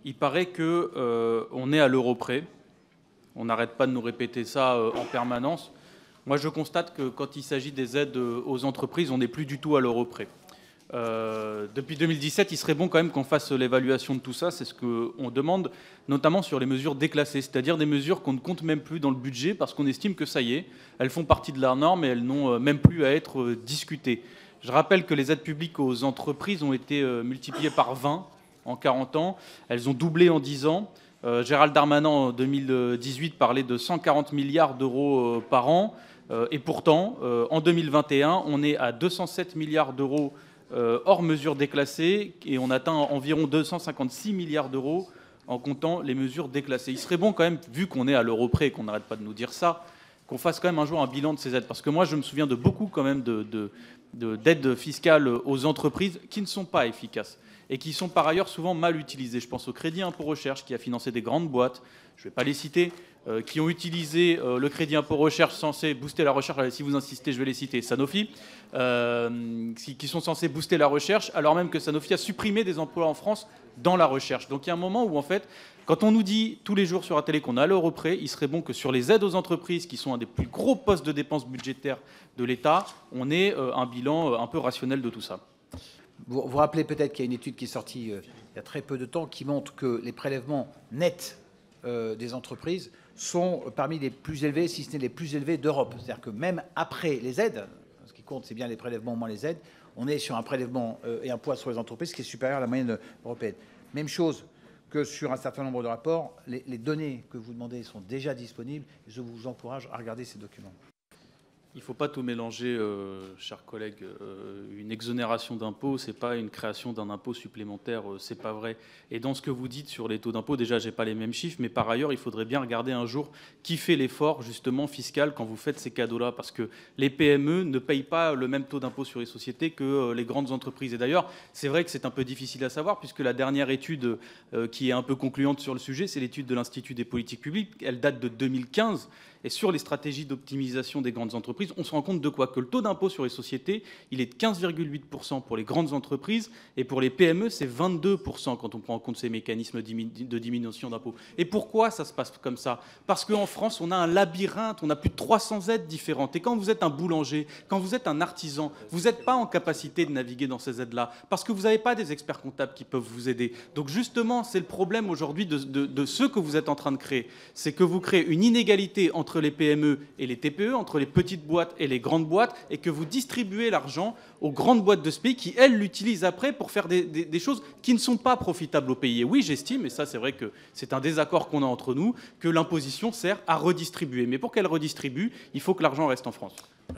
il paraît qu'on est à l'euro près. On n'arrête pas de nous répéter ça en permanence. Moi, je constate que quand il s'agit des aides aux entreprises, on n'est plus du tout à l'euro près. Depuis 2017, il serait bon quand même qu'on fasse l'évaluation de tout ça. C'est ce qu'on demande, notamment sur les mesures déclassées, c'est-à-dire des mesures qu'on ne compte même plus dans le budget parce qu'on estime que ça y est, elles font partie de la norme et elles n'ont même plus à être discutées. Je rappelle que les aides publiques aux entreprises ont été multipliées par 20 en 40 ans. Elles ont doublé en 10 ans. Gérald Darmanin, en 2018, parlait de 140 milliards d'euros par an. Et pourtant, en 2021, on est à 207 milliards d'euros hors mesures déclassées et on atteint environ 256 milliards d'euros en comptant les mesures déclassées. Il serait bon quand même, vu qu'on est à l'euro près et qu'on n'arrête pas de nous dire ça, qu'on fasse quand même un jour un bilan de ces aides. Parce que moi, je me souviens de beaucoup quand même d'aides fiscales aux entreprises qui ne sont pas efficaces et qui sont par ailleurs souvent mal utilisées. Je pense au crédit impôt recherche qui a financé des grandes boîtes, je ne vais pas les citer, qui ont utilisé le crédit impôt recherche censé booster la recherche. Allez, si vous insistez, je vais les citer. Sanofi, qui sont censés booster la recherche, alors même que Sanofi a supprimé des emplois en France dans la recherche. Donc il y a un moment où, en fait, quand on nous dit tous les jours sur la télé qu'on est à l'euro près, il serait bon que sur les aides aux entreprises, qui sont un des plus gros postes de dépenses budgétaires de l'État, on ait un bilan un peu rationnel de tout ça. Vous vous rappelez peut-être qu'il y a une étude qui est sortie il y a très peu de temps qui montre que les prélèvements nets des entreprises sont parmi les plus élevés, si ce n'est les plus élevés d'Europe. C'est-à-dire que même après les aides, ce qui compte c'est bien les prélèvements moins les aides, on est sur un prélèvement et un poids sur les entreprises qui est supérieur à la moyenne européenne. Même chose que sur un certain nombre de rapports, les données que vous demandez sont déjà disponibles et je vous encourage à regarder ces documents. Il ne faut pas tout mélanger, chers collègues. Une exonération d'impôt, ce n'est pas une création d'un impôt supplémentaire, ce n'est pas vrai. Et dans ce que vous dites sur les taux d'impôt, déjà, je n'ai pas les mêmes chiffres, mais par ailleurs, il faudrait bien regarder un jour qui fait l'effort, justement, fiscal quand vous faites ces cadeaux-là. Parce que les PME ne payent pas le même taux d'impôt sur les sociétés que les grandes entreprises. Et d'ailleurs, c'est vrai que c'est un peu difficile à savoir, puisque la dernière étude qui est un peu concluante sur le sujet, c'est l'étude de l'Institut des politiques publiques. Elle date de 2015. Et sur les stratégies d'optimisation des grandes entreprises, on se rend compte de quoi? Que le taux d'impôt sur les sociétés, il est de 15,8% pour les grandes entreprises et pour les PME, c'est 22% quand on prend en compte ces mécanismes de diminution d'impôts. Et pourquoi ça se passe comme ça? Parce qu'en France, on a un labyrinthe, on a plus de 300 aides différentes. Et quand vous êtes un boulanger, quand vous êtes un artisan, vous n'êtes pas en capacité de naviguer dans ces aides-là parce que vous n'avez pas des experts comptables qui peuvent vous aider. Donc justement, c'est le problème aujourd'hui de ce que vous êtes en train de créer. C'est que vous créez une inégalité entre les PME et les TPE, entre les petites boîtes et les grandes boîtes, et que vous distribuez l'argent aux grandes boîtes de ce pays qui, elles, l'utilisent après pour faire des choses qui ne sont pas profitables au pays. Et oui, j'estime, et ça c'est vrai que c'est un désaccord qu'on a entre nous, que l'imposition sert à redistribuer. Mais pour qu'elle redistribue, il faut que l'argent reste en France.